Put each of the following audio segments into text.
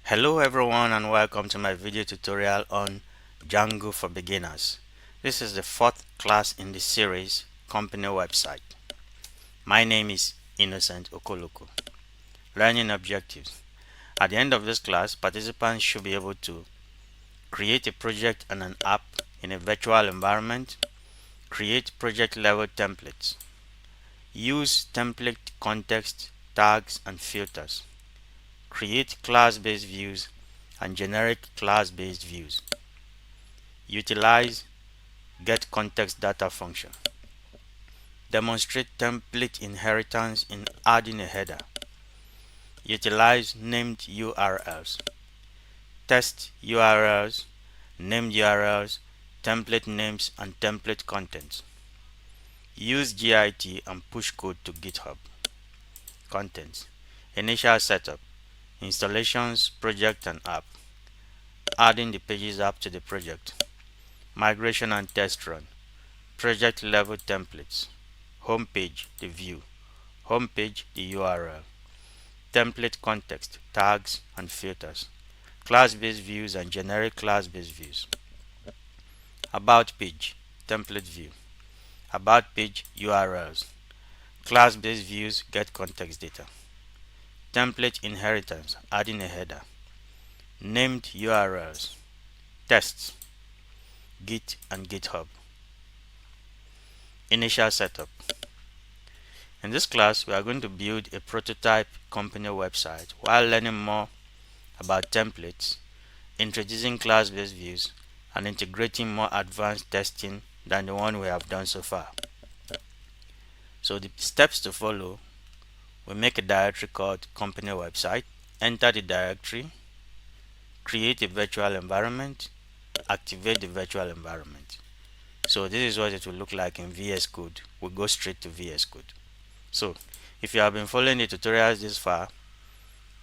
Hello everyone and welcome to my video tutorial on Django for beginners. This is the fourth class in the series Company Website. My name is Innocent Okoloko. Learning objectives. At the end of this class, participants should be able to create a project and an app in a virtual environment, create project level templates, use template context, tags and filters, create class-based views and generic class-based views, utilize getContextData function, demonstrate template inheritance in adding a header, utilize named URLs, test URLs, named URLs, template names and template contents, use Git and push code to GitHub. Contents: initial setup, installations, project and app, adding the pages app to the project, migration and test run, project level templates, home page, the view, home page, the URL, template context, tags and filters, class-based views and generic class-based views, about page, template view, about page URLs, class-based views, get context data, template inheritance, adding a header, named URLs, tests, Git and GitHub. Initial setup. In this class, we are going to build a prototype company website while learning more about templates, introducing class-based views, and integrating more advanced testing than the one we have done so far. So the steps to follow: we make a directory called company website, enter the directory, create a virtual environment, activate the virtual environment. So this is what it will look like in VS Code. We'll go straight to VS Code. So if you have been following the tutorials this far,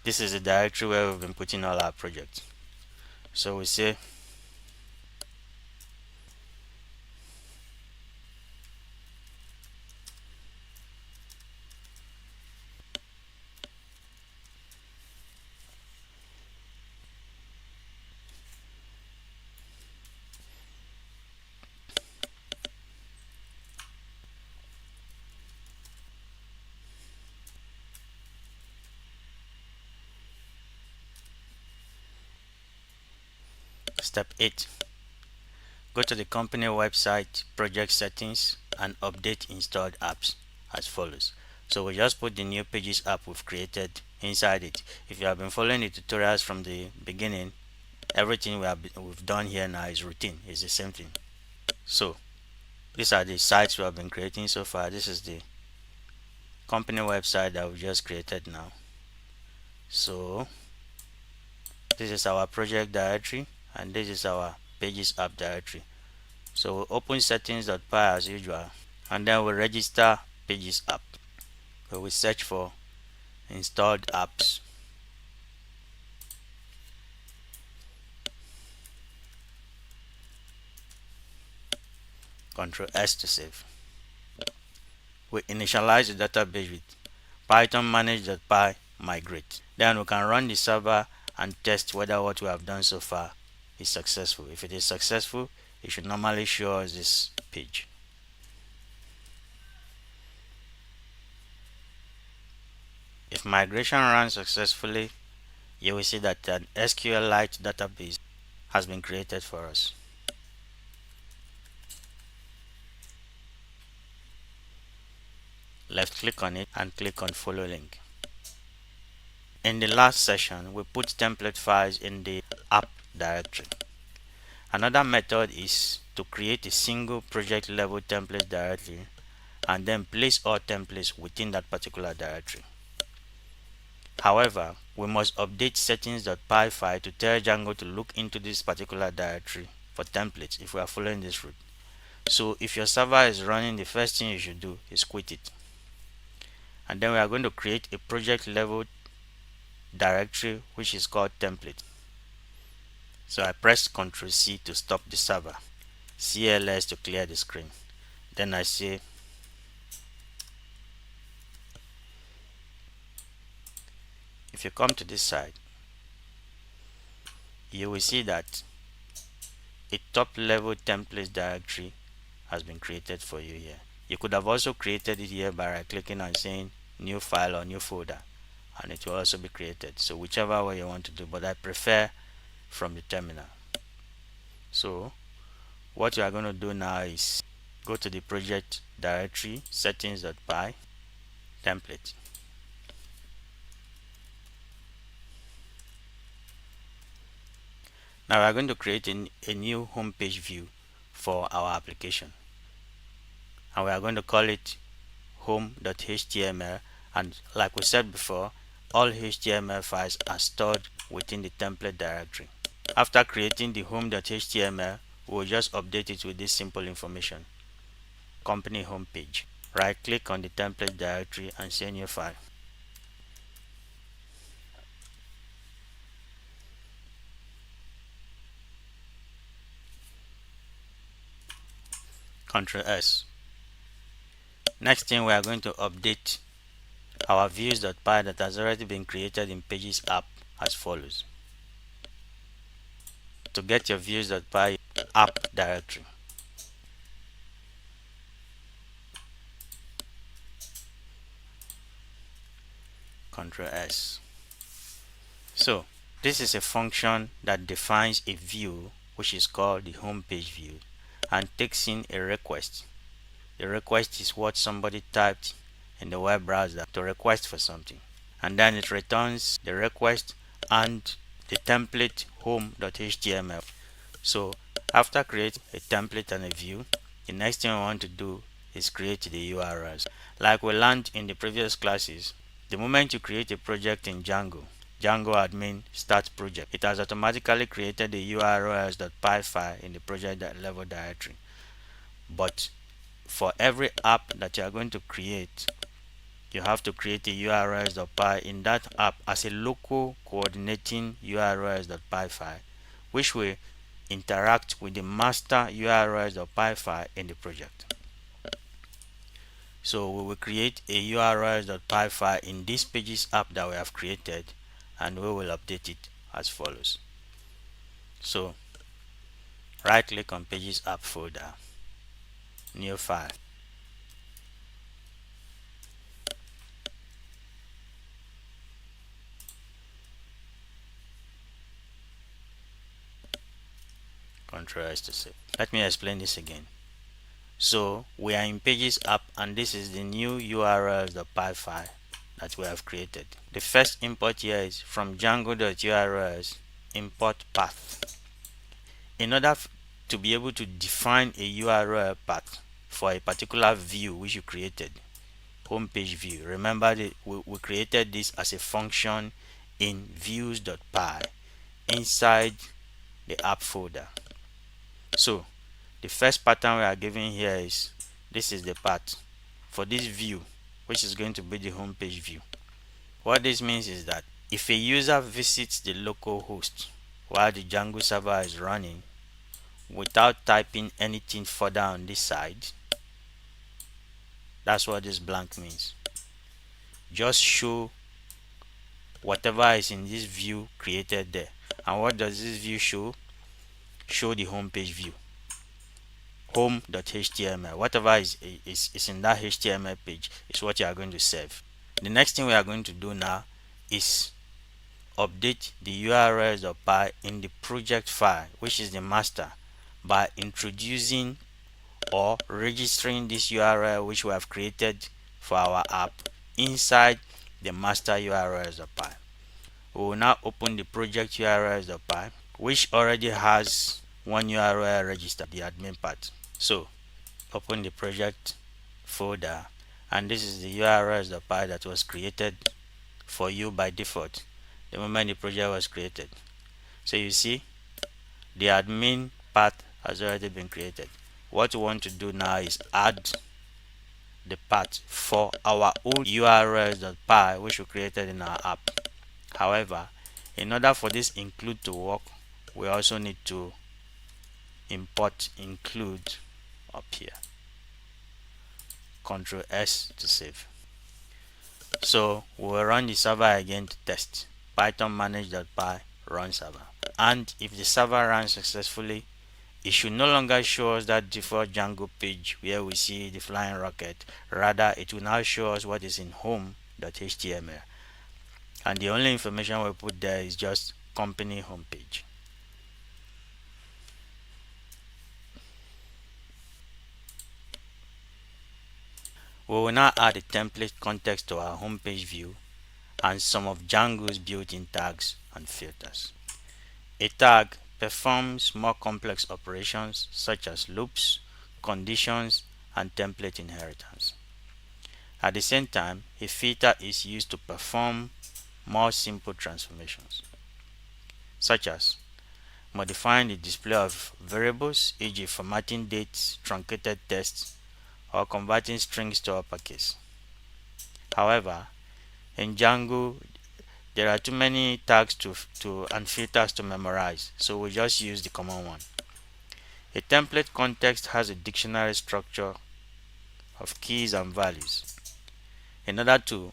this is the directory where we've been putting all our projects. So we say step 8. Go to the company website, project settings, and update installed apps as follows. So we just put the new pages app we've created inside it. If you have been following the tutorials from the beginning, everything we've done here now is routine. It's the same thing. So these are the sites we have been creating so far. This is the company website that we just created now. So this is our project directory and this is our pages app directory. So we'll open settings.py as usual and then we'll register pages app. We will search for installed apps. Ctrl S to save. We initialize the database with python manage.py migrate. Then we can run the server and test whether what we have done so far is successful. If it is successful, it should normally show us this page. If migration runs successfully, you will see that an SQLite database has been created for us. Left click on it and click on follow link. In the last session, we put template files in the app directory. Another method is to create a single project level template directory and then place all templates within that particular directory. However, we must update settings.py file to tell Django to look into this particular directory for templates if we are following this route. So if your server is running, the first thing you should do is quit it. And then we are going to create a project level directory which is called template. So I press Ctrl C to stop the server, CLS to clear the screen. Then I say if you come to this side, you will see that a top level templates directory has been created for you here. You could have also created it here by right clicking and saying new file or new folder, and it will also be created. So whichever way you want to do, but I prefer from the terminal. So what you are going to do now is go to the project directory, settings.py, template. Now we are going to create a new home page view for our application, and we are going to call it home.html, and like we said before, all HTML files are stored within the template directory. After creating the home.html, we'll just update it with this simple information: company homepage. Right click on the template directory and say new file. Ctrl S. Next thing, we are going to update our views.py that has already been created in Pages app as follows. To get your views.py app directory, Ctrl S. So this is a function that defines a view which is called the home page view and takes in a request. The request is what somebody typed in the web browser to request for something, and then it returns the request and the template home.html. So after creating a template and a view, the next thing we want to do is create the URLs. Like we learned in the previous classes, the moment you create a project in Django admin start project, it has automatically created the urls.py file in the project level directory. But for every app that you are going to create, you have to create a urls.py in that app as a local coordinating urls.py file, which will interact with the master urls.py file in the project. So we will create a urls.py file in this Pages app that we have created, and we will update it as follows. So right click on Pages app folder, new file. Ctrl S to save. Let me explain this again. So we are in Pages app, and this is the new urls.py file that we have created. The first import here is from django.urls import path. In order to be able to define a URL path for a particular view which you created, homepage view, remember that we created this as a function in views.py inside the app folder. So the first pattern we are giving here is, this is the path for this view, which is going to be the homepage view. What this means is that if a user visits the local host while the Django server is running without typing anything further on this side, that's what this blank means. Just show whatever is in this view created there. And what does this view show? Show the homepage view, home.html. Whatever is in that HTML page is what you are going to save. The next thing we are going to do now is update the urls.py in the project file, which is the master, by introducing or registering this URL which we have created for our app inside the master urls.py. We will now open the project urls.py, which already has one URL registered, the admin part. So open the project folder, and this is the urls.py that was created for you by default the moment the project was created. So you see the admin path has already been created. What we want to do now is add the path for our old urls.py which we created in our app. However, in order for this include to work, we also need to import include up here. Ctrl S to save. So we will run the server again to test. Python manage.py run server. And if the server runs successfully, it should no longer show us that default Django page where we see the flying rocket. Rather, it will now show us what is in home.html. And the only information we put there is just company homepage. We will now add a template context to our homepage view and some of Django's built-in tags and filters. A tag performs more complex operations such as loops, conditions, and template inheritance. At the same time, a filter is used to perform more simple transformations, such as modifying the display of variables, e.g. formatting dates, truncated text, or converting strings to uppercase. However, in Django, there are too many tags and filters to memorize, so we just use the common one. A template context has a dictionary structure of keys and values. In order to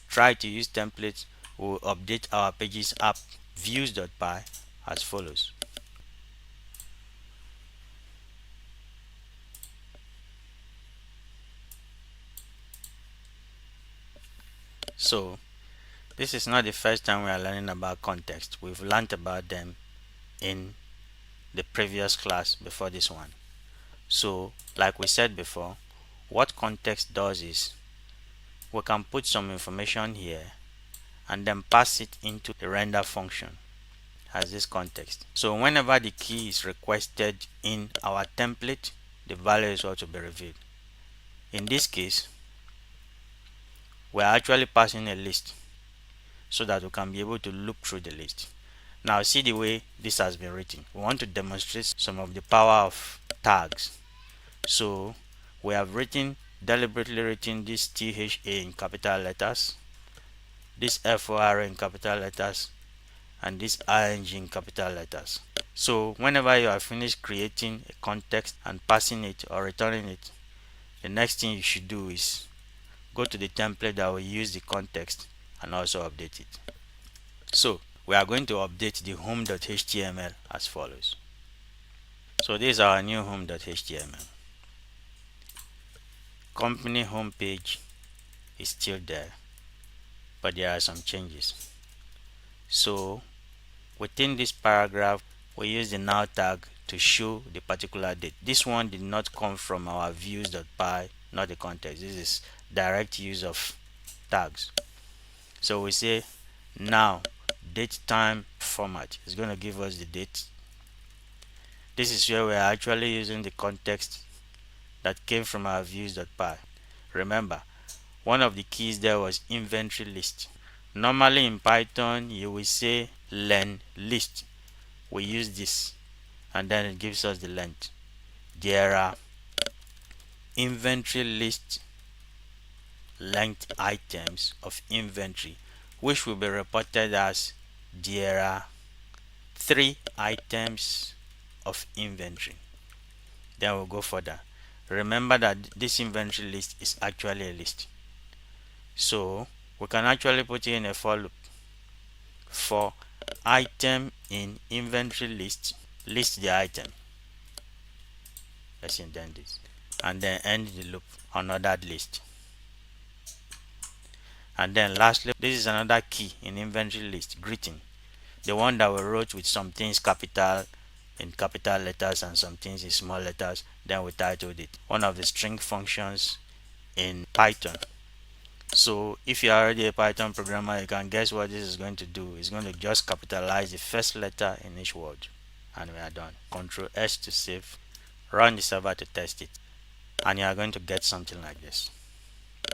try to use templates, we will update our pages app views.py as follows. So, this is not the first time we are learning about context. We've learned about them in the previous class before this one. So, like we said before, what context does is we can put some information here and then pass it into a render function as this context. So whenever the key is requested in our template, the value is what to be revealed. In this case, we are actually passing a list so that we can be able to look through the list. Now see the way this has been written. We want to demonstrate some of the power of tags. So we have deliberately written this THA in capital letters, this FOR in capital letters, and this ING in capital letters. So whenever you are finished creating a context and passing it or returning it, the next thing you should do is go to the template that will use the context and also update it. So we are going to update the home.html as follows. So this is our new home.html. Company homepage is still there, but there are some changes. So within this paragraph, we use the now tag to show the particular date. This one did not come from our views.py, not the context. This is direct use of tags. So we say now date time format is going to give us the date. This is where we are actually using the context that came from our views.py. Remember, one of the keys there was inventory list. Normally in Python you will say len list. We use this and then it gives us the length. There are inventory list length items of inventory which will be reported as there are 3 items of inventory. Then we'll go further. Remember that this inventory list is actually a list, so we can actually put in a for loop. For item in inventory list, list the item. Let's indent this and then end the loop on that list. And then lastly, this is another key in inventory list, greeting, the one that we wrote with some things in capital letters and some things in small letters. Then we titled it, one of the string functions in Python. So if you are already a Python programmer, you can guess what this is going to do. It's going to just capitalize the first letter in each word, and we are done. Ctrl S to save, run the server to test it, and you are going to get something like this.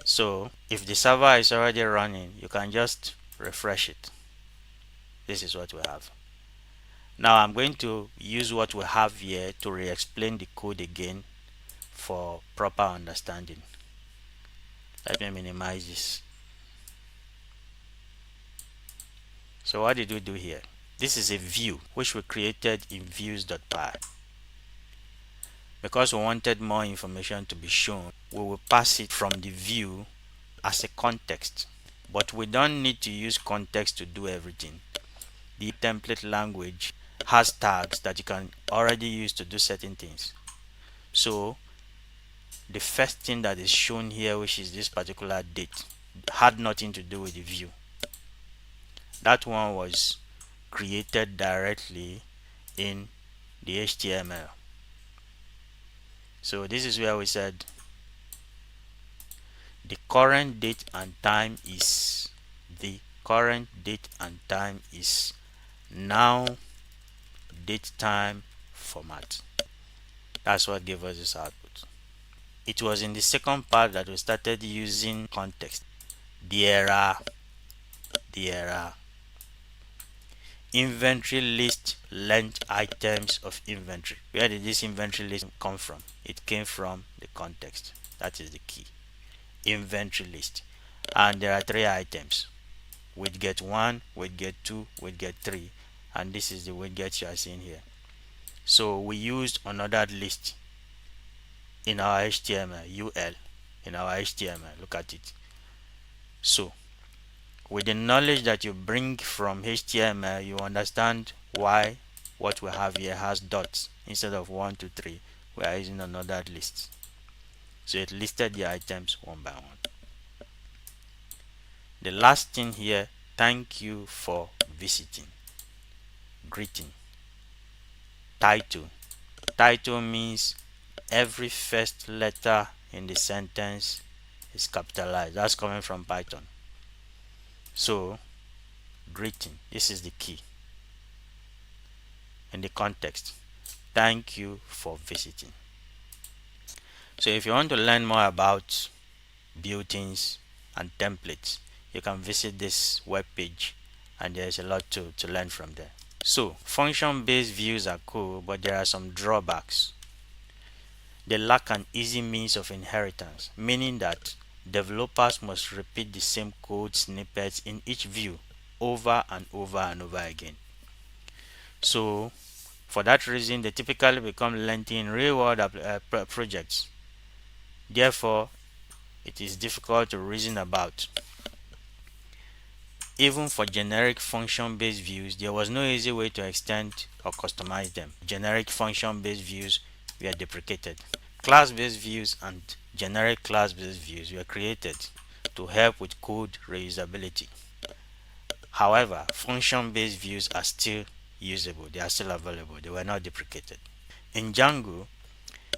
So if the server is already running, you can just refresh it. This is what we have. Now I'm going to use what we have here to re-explain the code again for proper understanding. Let me minimize this. So what did we do here? This is a view which we created in views.py. Because we wanted more information to be shown, we will pass it from the view as a context. But we don't need to use context to do everything. the template language has tags that you can already use to do certain things. So the first thing that is shown here, which is this particular date, had nothing to do with the view. That one was created directly in the HTML. So this is where we said the current date and time is now date time format. That's what gave us this output. It was in the second part that we started using context. The error inventory list length items of inventory. Where did this inventory list come from? It came from the context. That is the key. Inventory list, and there are 3 items: widget 1, widget 2, widget 3, and this is the widget you are seeing here. So we used another list in our HTML, UL in our HTML. Look at it. So with the knowledge that you bring from HTML, you understand why what we have here has dots instead of 1, 2, 3. We are using another list. So it listed the items one by one. The last thing here, thank you for visiting. Greeting. Title. Title means every first letter in the sentence is capitalized. That's coming from Python. So greeting, this is the key. In the context, thank you for visiting. So if you want to learn more about built-ins and templates, you can visit this web page, and there's a lot to learn from there. So function-based views are cool, but there are some drawbacks. They lack an easy means of inheritance, meaning that developers must repeat the same code snippets in each view over and over and over again. So for that reason, they typically become lengthy in real-world projects. Therefore, it is difficult to reason about. Even for generic function-based views, there was no easy way to extend or customize them. Generic function-based views were deprecated. Class-based views and generic class-based views were created to help with code reusability. However, function-based views are still usable. They are still available. They were not deprecated. In Django,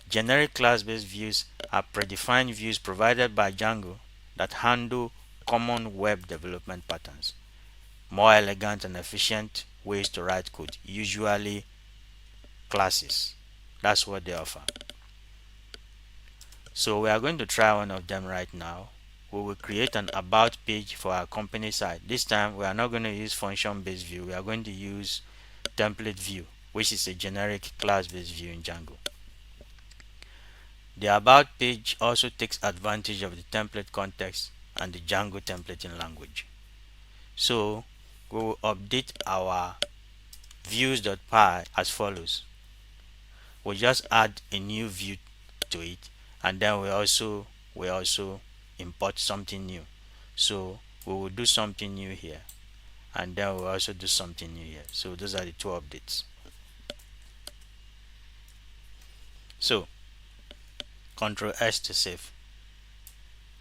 generic class-based views are predefined views provided by Django that handle common web development patterns. More elegant and efficient ways to write code, usually classes. That's what they offer. So we are going to try one of them right now. We will create an about page for our company site. This time we are not going to use function-based view. We are going to use template view, which is a generic class-based view in Django. The about page also takes advantage of the template context and the Django templating language. So we will update our views.py as follows. We'll just add a new view to it, and then we also import something new. So we will do something new here, and then we'll also do something new here. So those are the 2 updates. So Ctrl S to save.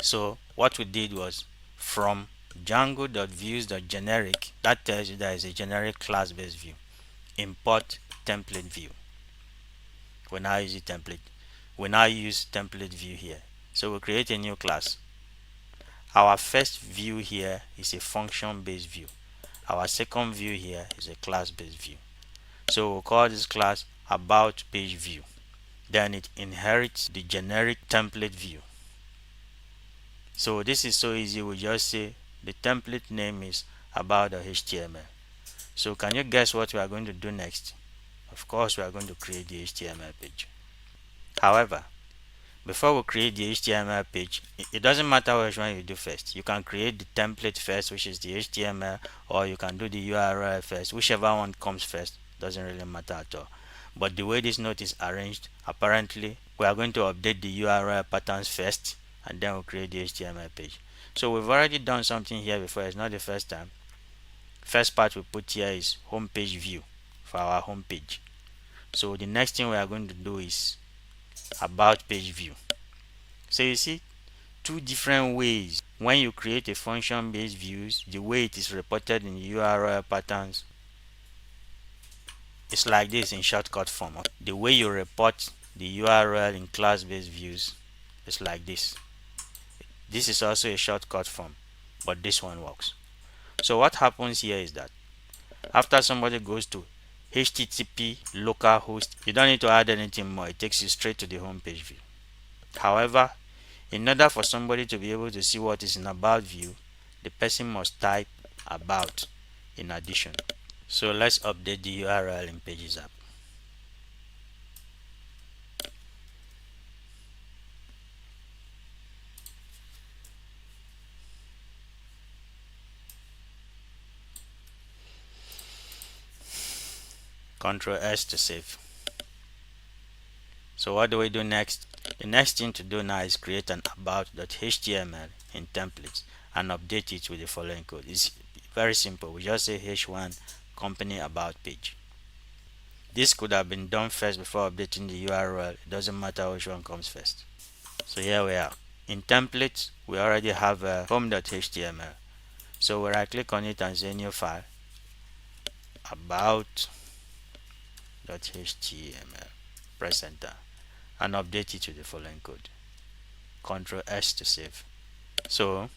So what we did was, from django.views.generic, that tells you there is a generic class-based view, import template view. We now use template view here. So we'll create a new class. Our first view here is a function-based view. Our second view here is a class-based view. So we'll call this class about page view. Then it inherits the generic template view. So this is so easy. We just say the template name is about.html. So can you guess what we are going to do next? Of course, we are going to create the HTML page. However, before we create the HTML page, it doesn't matter which one you do first. You can create the template first, which is the HTML, or you can do the URL first. Whichever one comes first, doesn't really matter at all. But the way this note is arranged, apparently we are going to update the URL patterns first, and then we'll create the HTML page. So we've already done something here before. It's not the first time. First part we put here is home page view for our home page. So the next thing we are going to do is about page view. So you see two different ways when you create a function based views. The way it is reported in URL patterns is like this in shortcut form. The way you report the URL in class based views is like this. This is also a shortcut form, but this one works. So what happens here is that after somebody goes to http localhost, you don't need to add anything more. It takes you straight to the home page view. However, in order for somebody to be able to see what is in about view, the person must type about in addition. So let's update the URL in Pages app. Ctrl S to save. So what do we do next? The next thing to do now is create an about.html in templates and update it with the following code. It's very simple. We just say h1 company about page. This could have been done first before updating the URL. It doesn't matter which one comes first. So here we are. In templates, we already have a home.html. So we right click on it and say new file, about.html. Press enter and update it to the following code. Ctrl S to save. So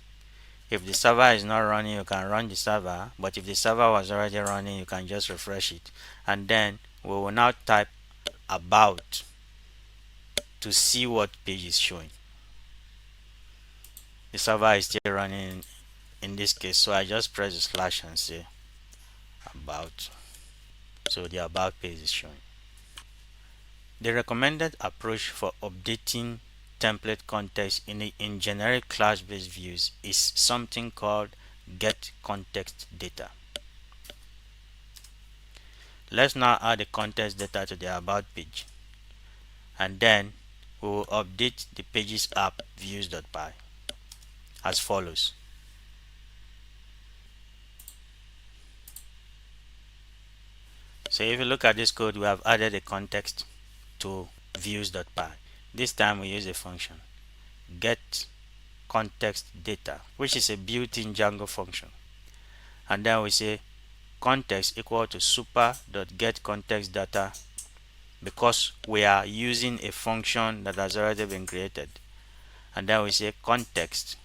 if the server is not running, you can run the server, but if the server was already running, you can just refresh it, and then we will now type about to see what page is showing. The server is still running in this case, so I just press the slash and say about. So the about page is showing. The recommended approach for updating template context in generic class-based views is something called get context data. Let's now add the context data to the about page, and then we will update the pages app views.py as follows. So if you look at this code, we have added a context to views.py. This time we use a function get context data, which is a built-in Django function, and then we say context equal to super.getContextData, because we are using a function that has already been created, and then we say context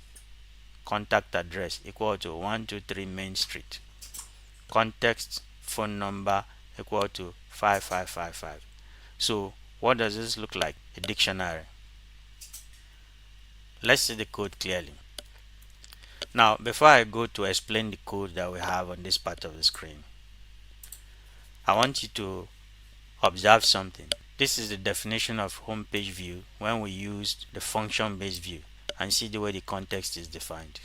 contact address equal to 123 Main Street, context phone number equal to 5555. So what does this look like? A dictionary. Let's see the code clearly. Now before I go to explain the code that we have on this part of the screen, I want you to observe something. This is the definition of home page view when we used the function based view, and see the way the context is defined.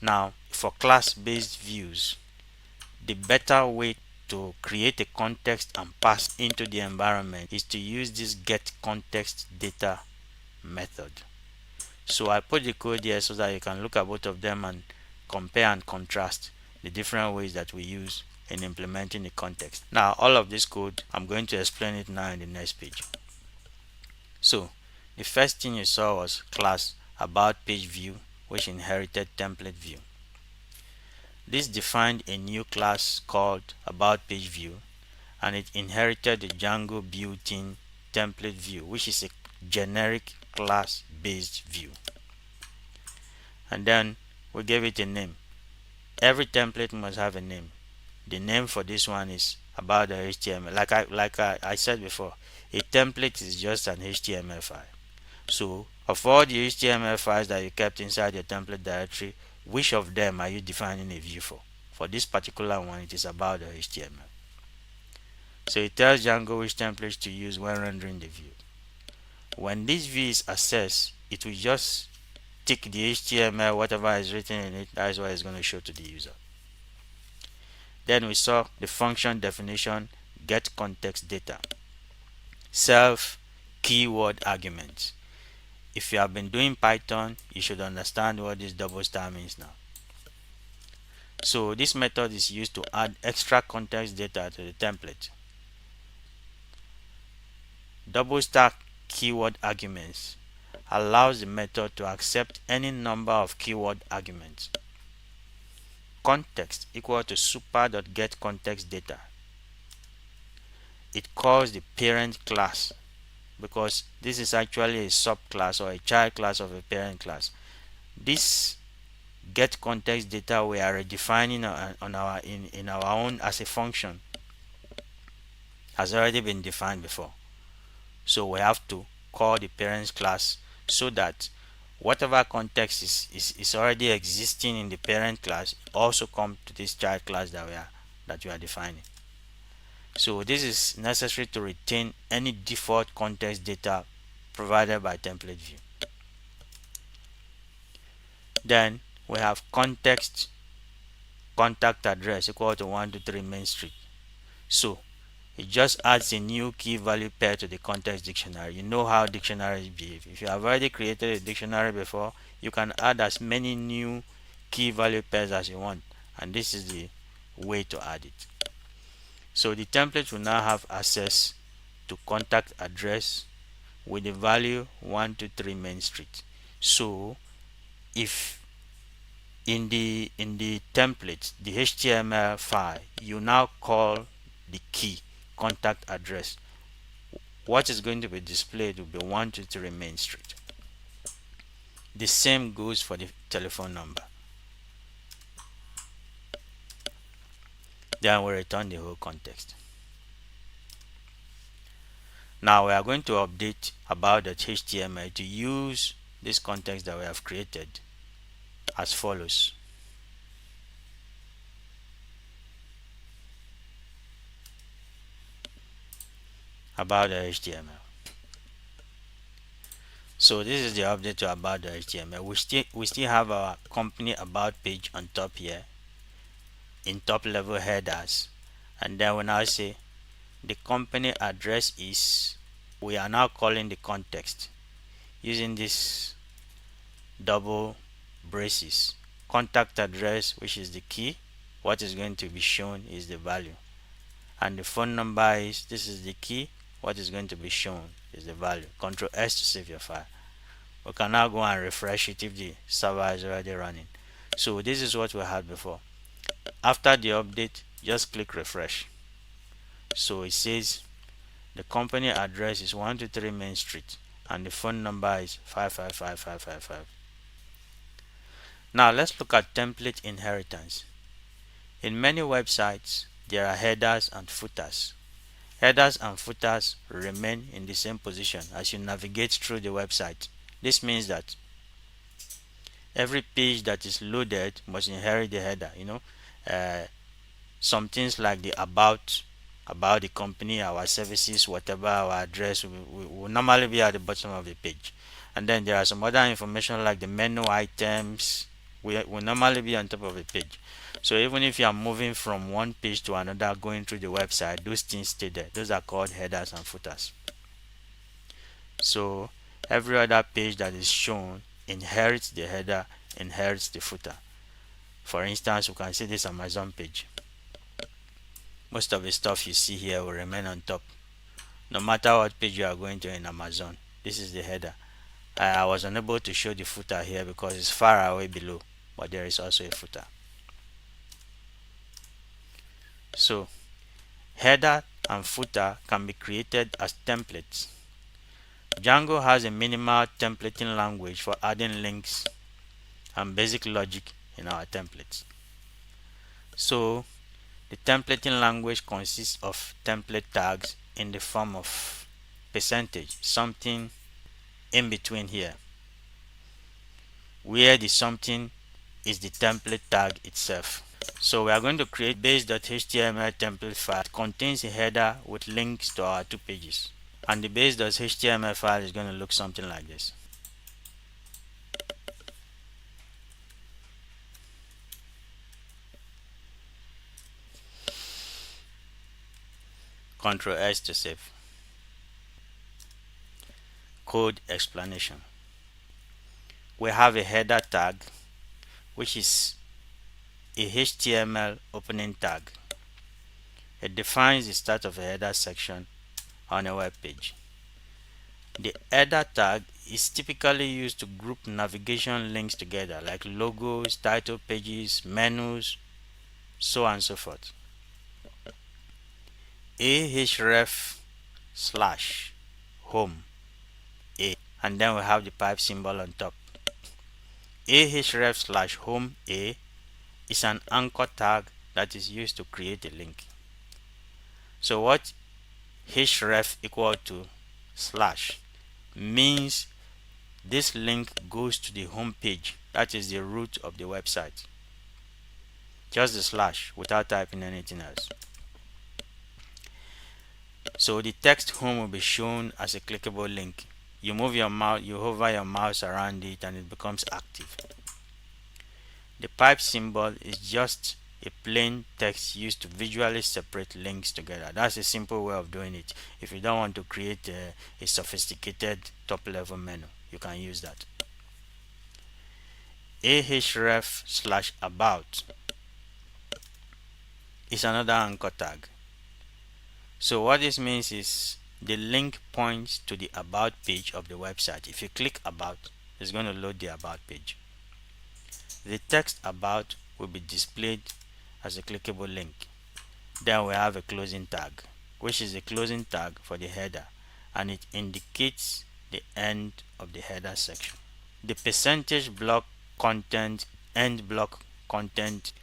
Now for class based views, the better way to create a context and pass into the environment is to use this get context data method. So I put the code here so that you can look at both of them and compare and contrast the different ways that we use in implementing the context. Now all of this code, I'm going to explain it now in the next page. So the first thing you saw was class about page view, which inherited template view. This defined a new class called about page view, and it inherited the Django built-in template view, which is a generic class based view. And then we gave it a name. Every template must have a name. The name for this one is about the HTML. Like I said before, a template is just an HTML file. So of all the HTML files that you kept inside your template directory, which of them are you defining a view for? For this particular one, it is about the HTML. So it tells Django which templates to use when rendering the view. When this view is accessed, it will just tick the HTML, whatever is written in it, that is what it's going to show to the user. Then we saw the function definition get context data, self keyword arguments. If you have been doing Python, you should understand what this double star means now. So this method is used to add extra context data to the template. Double stack keyword arguments allows the method to accept any number of keyword arguments. Context equal to super.getContextData. It calls the parent class because this is actually a subclass or a child class of a parent class. This get context data we are redefining in our own as a function has already been defined before. So we have to call the parents class so that whatever context is already existing in the parent class also come to this child class that we are defining. So this is necessary to retain any default context data provided by template view. Then we have context contact address equal to 123 Main Street. So it just adds a new key value pair to the context dictionary. You know how dictionaries behave. If you have already created a dictionary before, you can add as many new key value pairs as you want, and this is the way to add it. So the template will now have access to contact address with the value 123 Main Street. So if in the template, the HTML file, you now call the key contact address, what is going to be displayed will be 123 Main Street. The same goes for the telephone number. Then we return the whole context. Now we are going to update about the HTML to use this context that we have created as follows. About the HTML. So this is the update to about the HTML. We still have our company about page on top here in top level headers, and then we now say the company address is, we are now calling the context using this double braces. Contact address, which is the key, what is going to be shown is the value, and the phone number is, this is the key, what is going to be shown is the value. Ctrl S to save your file. We can now go and refresh it if the server is already running. So this is what we had before. After the update, just click refresh. So it says the company address is 123 Main Street and the phone number is 555555. Now let's look at template inheritance. In many websites, there are headers and footers. Headers and footers remain in the same position as you navigate through the website. This means that every page that is loaded must inherit the header. Some things like the about the company, our services, whatever, our address will normally be at the bottom of the page. And then there are some other information like the menu items will normally be on top of the page. So even if you are moving from one page to another going through the website, those things stay there. Those are called headers and footers. So every other page that is shown inherits the header, inherits the footer. For instance, you can see this Amazon page. Most of the stuff you see here will remain on top no matter what page you are going to in Amazon. This is the header. I was unable to show the footer here because it's far away below, but there is also a footer. So header and footer can be created as templates. Django has a minimal templating language for adding links and basic logic in our templates. So the templating language consists of template tags in the form of percentage, something in between here, where the something is the template tag itself. So we are going to create base.html template file. It contains a header with links to our two pages, and the base.html file is going to look something like this. Ctrl S to save. Code explanation. We have a header tag which is a HTML opening tag. It defines the start of a header section on a web page. The header tag is typically used to group navigation links together, like logos, title pages, menus, so on and so forth. ahref slash home a, and then we have the pipe symbol on top. ahref slash home a is an anchor tag that is used to create a link. So what href equal to slash means this link goes to the home page, that is the root of the website. Just the slash without typing anything else. So the text home will be shown as a clickable link. You move your mouse, you hover your mouse around it and it becomes active. The pipe symbol is just a plain text used to visually separate links together. That's a simple way of doing it. If you don't want to create a sophisticated top level menu, you can use that. ahref slash about is another anchor tag. So what this means is the link points to the about page of the website. If you click about, it's going to load the about page. The text about will be displayed as a clickable link. Then we have a closing tag, which is a closing tag for the header, and it indicates the end of the header section. The percentage block content, end block content,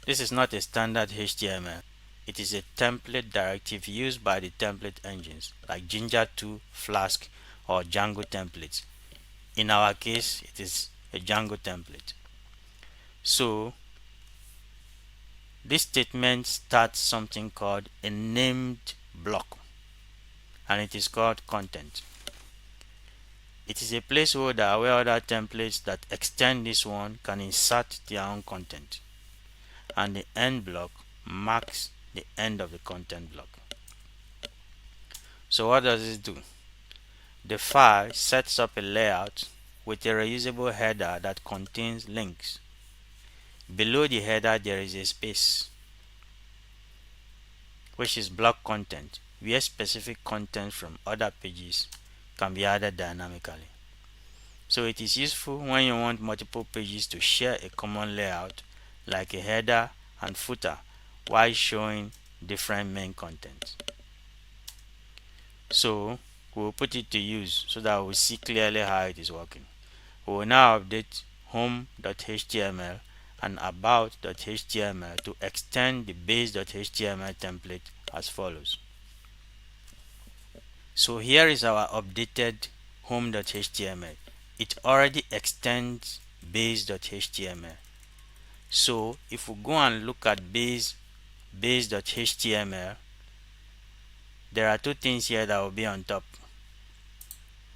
this is not a standard HTML. It is a template directive used by the template engines like Jinja2, Flask, or Django templates. In our case, it is a Django template. So this statement starts something called a named block, and it is called content. It is a placeholder where other templates that extend this one can insert their own content, and the end block marks the end of the content block. So what does it do? The file sets up a layout with a reusable header that contains links. Below the header there is a space, which is block content, where specific content from other pages can be added dynamically. So it is useful when you want multiple pages to share a common layout like a header and footer while showing different main content. So we will put it to use so that we will see clearly how it is working. We will now update home.html and about.html to extend the base.html template as follows. So here is our updated home.html. It already extends base.html. So if we go and look at base.html, there are two things here that will be on top,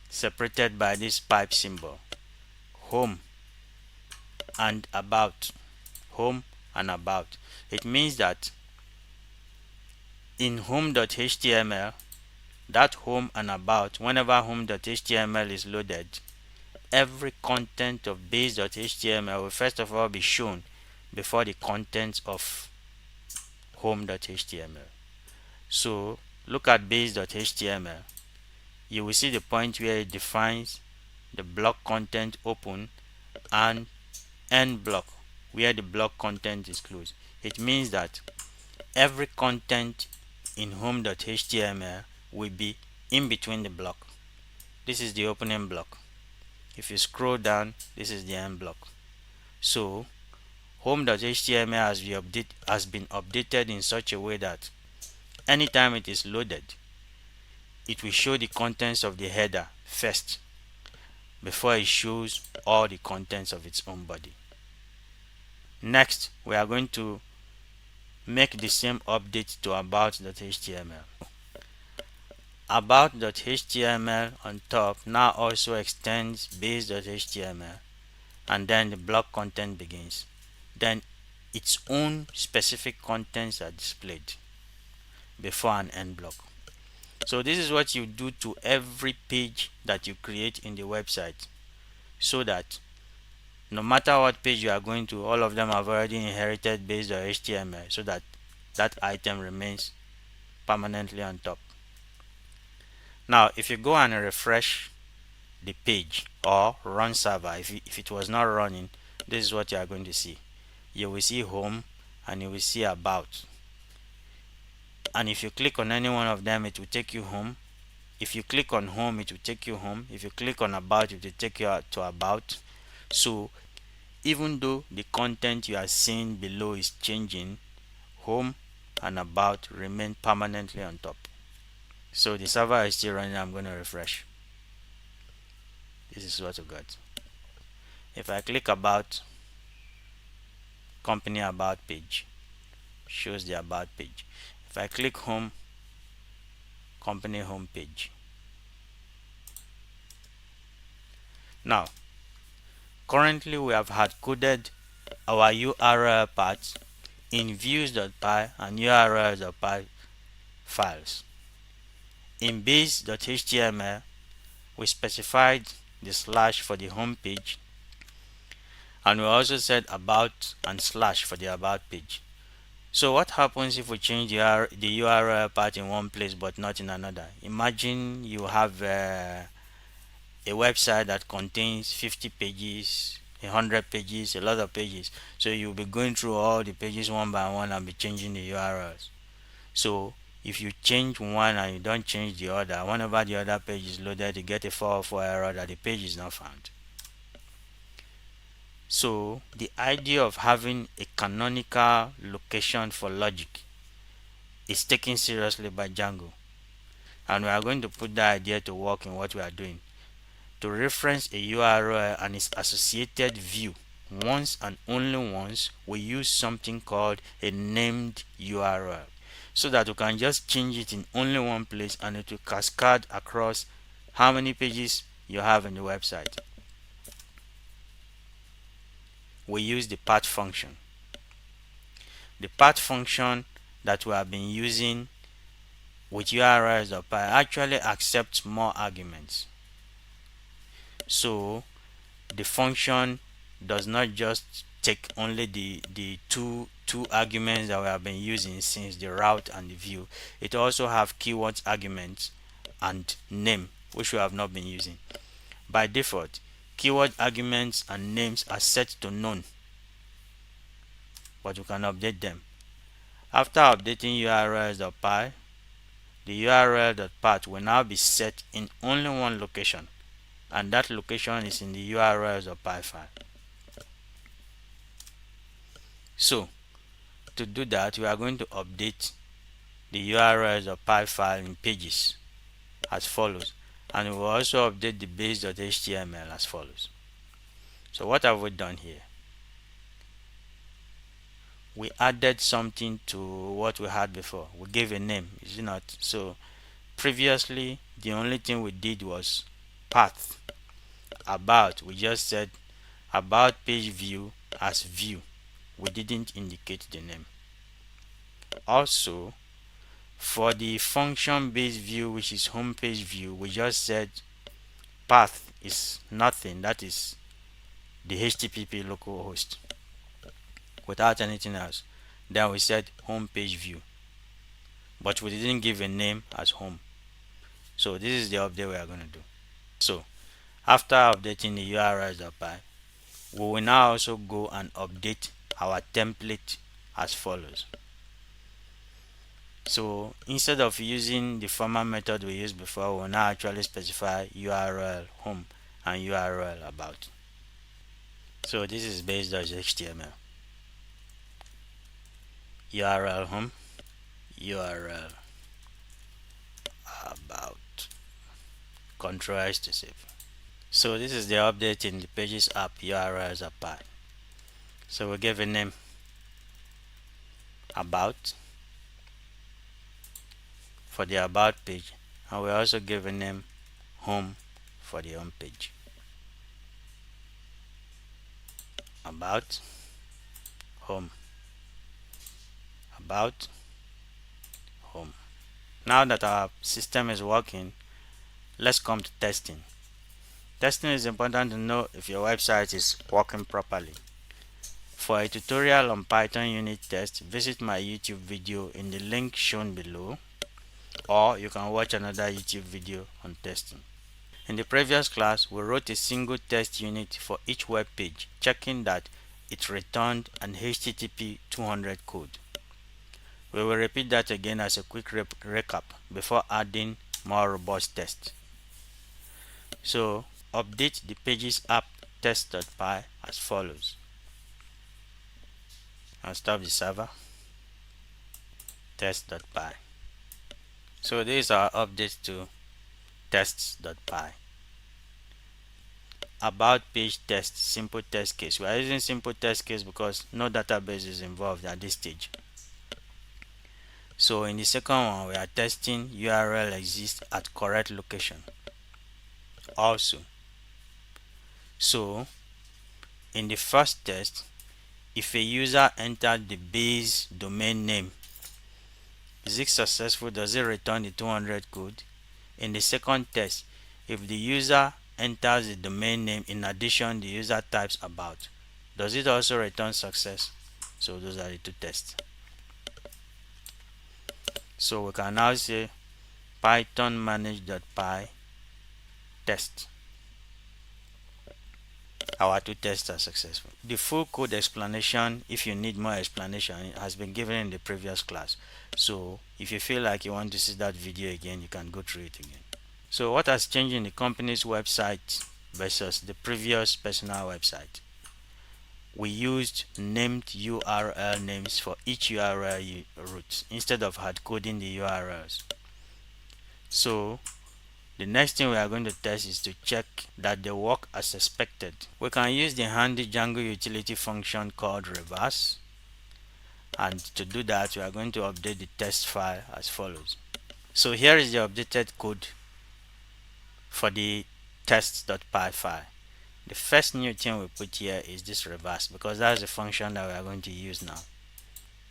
separated by this pipe symbol: home and about. Home and about. It means that in home.html, that home and about, whenever home.html is loaded, every content of base.html will first of all be shown before the contents of home.html. So look at base.html. You will see the point where it defines the block content open and end block where the block content is closed. It means that every content in home.html will be in between the block. This is the opening block. If you scroll down, this is the end block. So home.html has been updated in such a way that anytime it is loaded, it will show the contents of the header first before it shows all the contents of its own body. Next, we are going to make the same update to about.html. About.html on top now also extends base.html, and then the block content begins. Then its own specific contents are displayed before an end block. So this is what you do to every page that you create in the website, so that no matter what page you are going to, all of them have already inherited based on HTML, so that that item remains permanently on top. Now if you go and refresh the page or run server, if it was not running, this is what you are going to see. You will see home and you will see about, and if you click on any one of them, it will take you home. If you click on home, it will take you home. If you click on about, it will take you to about. So even though the content you are seeing below is changing, home and about remain permanently on top. So the server is still running. I'm going to refresh. This is what we got. If I click about, company about page shows the about page. If I click home, company home page. Now currently we have hard coded our URL path in views.py and urls.py files. In base.html, we specified the slash for the home page, and we also said about and slash for the about page. So what happens if we change the URL path in one place but not in another? Imagine you have a website that contains 50 pages, 100 pages, a lot of pages. So you'll be going through all the pages one by one and be changing the URLs. So if you change one and you don't change the other, whenever the other page is loaded, you get a 404 error that the page is not found. So the idea of having a canonical location for logic is taken seriously by Django, and we are going to put that idea to work in what we are doing. To reference a URL and its associated view once and only once, we use something called a named URL, so that we can just change it in only one place and it will cascade across how many pages you have in the website. We use the path function. The path function that we have been using with urls.py actually accepts more arguments. So the function does not just take only the two arguments that we have been using since the route and the view. It also have keywords arguments and name, which we have not been using. By default, keyword arguments and names are set to none, but you can update them. After updating urls.py, the url.path will now be set in only one location, and that location is in the urls.py file. So to do that, we are going to update the urls.py file in pages as follows, and we will also update the base.html as follows. So what have we done here? We added something to what we had before. We gave a name, is it not? So previously the only thing we did was path. About, we just said about page view as view. We didn't indicate the name. Also, for the function based view, which is home page view, we just said path is nothing, that is the HTTP localhost, without anything else. Then we said home page view, but we didn't give a name as home. So this is the update we are going to do. So after updating the urls.py, we will now also go and update our template as follows. So instead of using the former method we used before, we will now actually specify URL home and URL about. So this is base.html. URL home, URL about. Control S to save. So this is the update in the pages app URLs apart. So we give a name about for the about page, and we also give a name home for the home page. About, home, about, home. Now that our system is working, let's come to testing. Testing is important to know if your website is working properly. For a tutorial on Python unit test, visit my YouTube video in the link shown below, or you can watch another YouTube video on testing. In the previous class, we wrote a single test unit for each web page, checking that it returned an HTTP 200 code. We will repeat that again as a quick recap before adding more robust tests. So, update the pages app test.py as follows. I'll stop the server, test.py. So these are updates to tests.py. About page test, simple test case. We are using simple test case because no database is involved at this stage. So in the second one, we are testing URL exists at correct location. Also, so in the first test, if a user entered the base domain name, is it successful? Does it return the 200 code? In the second test, if the user enters the domain name in addition the user types about, does it also return success? So those are the two tests. So we can now say python manage.py test. Our two tests are successful. The full code explanation, if you need more explanation, has been given in the previous class. So if you feel like you want to see that video again, you can go through it again. So what has changed in the company's website versus the previous personal website? We used named URL names for each URL route instead of hard coding the URLs. So the next thing we are going to test is to check that they work as expected. We can use the handy Django utility function called reverse, and to do that we are going to update the test file as follows. So here is the updated code for the test.py file. The first new thing we put here is this reverse, because that's the function that we are going to use now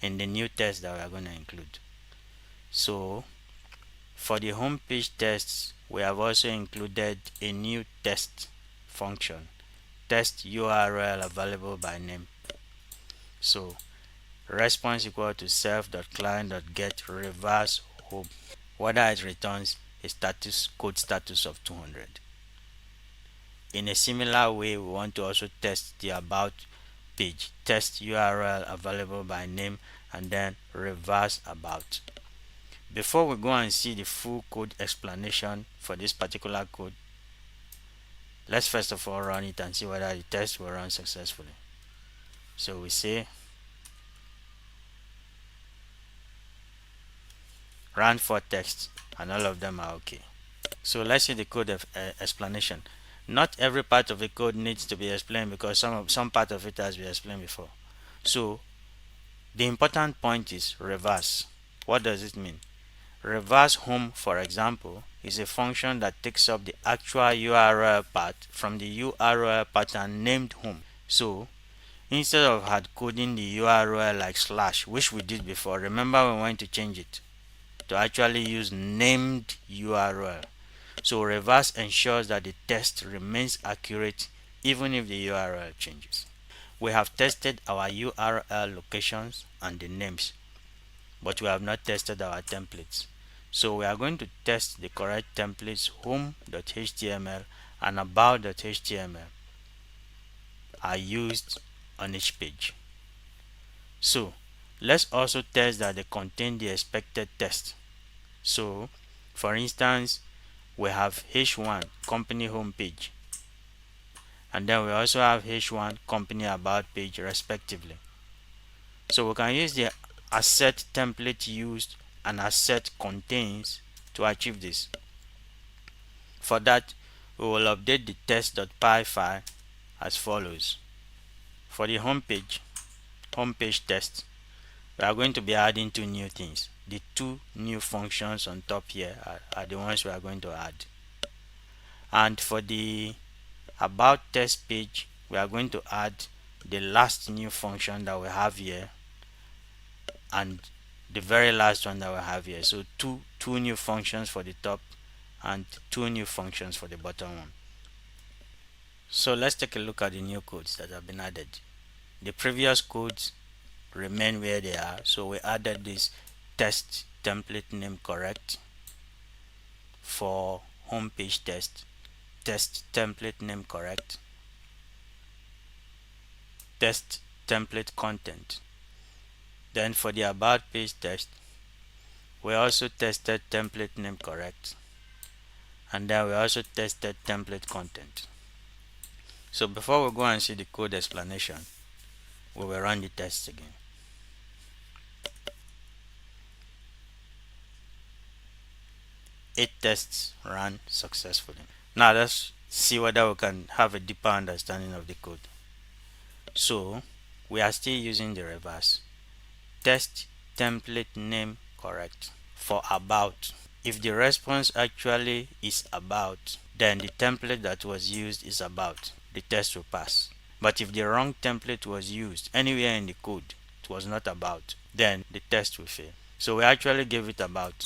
in the new test that we are going to include. So for the home page tests, we have also included a new test function, test URL available by name. So response equal to self.client.get reverse home, whether it returns a code status of 200. In a similar way, we want to also test the about page, test URL available by name, and then reverse about. Before we go and see the full code explanation for this particular code, let's first of all run it and see whether the test will run successfully. So we say run for text, and all of them are okay. So let's see the code explanation. Not every part of the code needs to be explained because some part of it has been explained before. So the important point is reverse. What does it mean? Reverse home, for example, is a function that takes up the actual URL path from the URL pattern named home. So instead of hard coding the URL like slash, which we did before, remember we want to change it to actually use named URL. So reverse ensures that the test remains accurate even if the URL changes. We have tested our URL locations and the names, but we have not tested our templates. So we are going to test the correct templates home.html and about.html are used on each page. So let's also test that they contain the expected text. So for instance, we have h1 company home page, and then we also have h1 company about page respectively. So we can use the asset template used and asset contains to achieve this. For that, we will update the test.py file as follows. For the home page test, we are going to be adding two new things. The two new functions on top here are the ones we are going to add. And for the about test page, we are going to add the last new function that we have here and the very last one that we have here. So two new functions for the top and two new functions for the bottom one. So let's take a look at the new codes that have been added. The previous codes remain where they are, so we added this test template name correct for homepage test template name correct, test template content. Then for the about page test, we also tested template name correct, and then we also tested template content. So before we go and see the code explanation, we will run the tests again. 8 tests ran successfully. Now let's see whether we can have a deeper understanding of the code. So we are still using the reverse. Test template name correct for about. If the response actually is about, then the template that was used is about. The test will pass. But if the wrong template was used anywhere in the code, it was not about, then the test will fail. So we actually gave it about,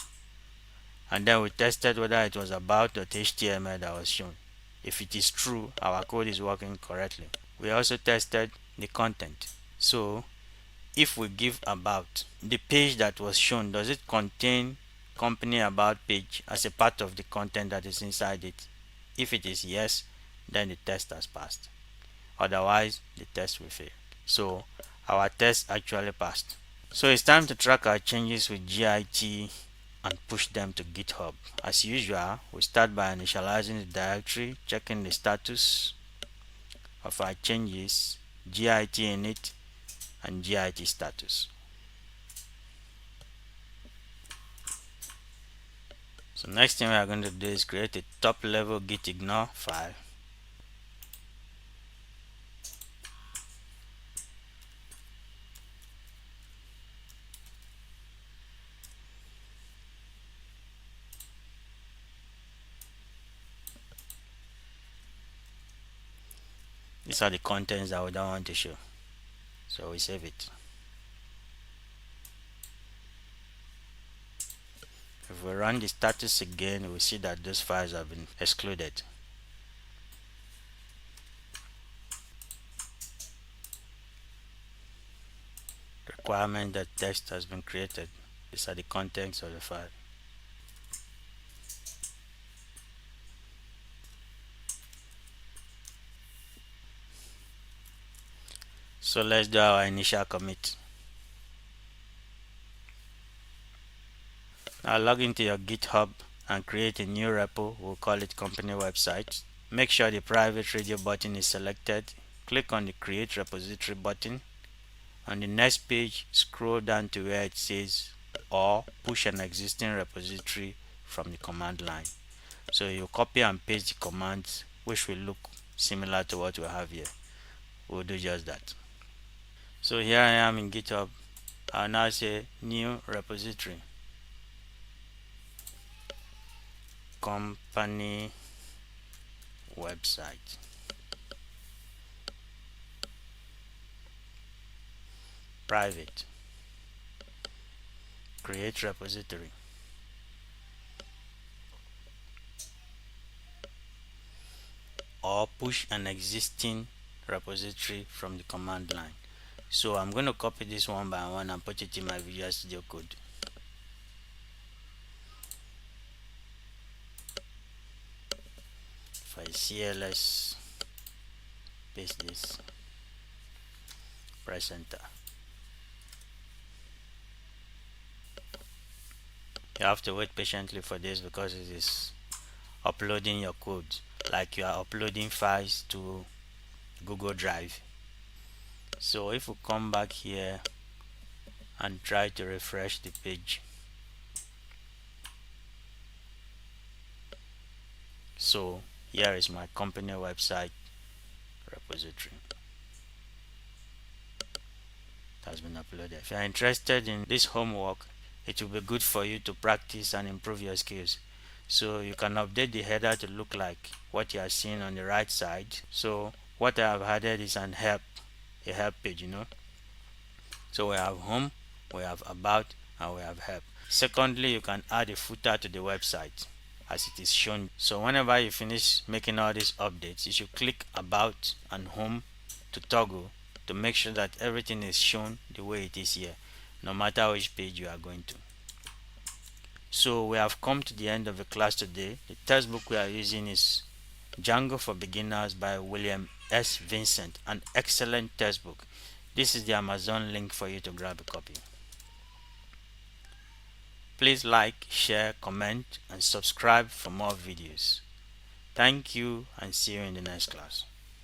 and then we tested whether it was about the HTML that was shown. If it is true, our code is working correctly. We also tested the content. So if we give about, the page that was shown, does it contain company about page as a part of the content that is inside it? If it is yes, then the test has passed. Otherwise, the test will fail. So our test actually passed. So it's time to track our changes with Git and push them to GitHub. As usual, we start by initializing the directory, checking the status of our changes, Git init and Git status. So next thing we are going to do is create a top level git ignore file. These are the contents that we don't want to show, so we save it. If we run the status again, we see that those files have been excluded. Requirement that text has been created. These are the contents of the file. So let's do our initial commit. Now log into your GitHub and create a new repo. We'll call it company website. Make sure the private radio button is selected. Click on the create repository button. On the next page, scroll down to where it says or push an existing repository from the command line. So you copy and paste the commands, which will look similar to what we have here. We'll do just that. So here I am in GitHub. I'll now say new repository, company website. Private, create repository, or push an existing repository from the command line. So I'm going to copy this one by one and put it in my Visual Studio Code. If I CLS, paste this, press enter. You have to wait patiently for this because it is uploading your code like you are uploading files to Google Drive. So if we come back here and try to refresh the page, so here is my company website repository. It has been uploaded. If you are interested in this homework, it will be good for you to practice and improve your skills. So you can update the header to look like what you are seeing on the right side. So what I have added is a help page, So we have home, we have about, and we have help. Secondly, you can add a footer to the website. as it is shown. So whenever you finish making all these updates, you should click about and home to toggle to make sure that everything is shown the way it is here, no matter which page you are going to. So we have come to the end of the class today. The textbook we are using is Django for Beginners by William S. Vincent, an excellent textbook. This is the Amazon link for you to grab a copy. Please like, share, comment, and subscribe for more videos. Thank you and see you in the next class.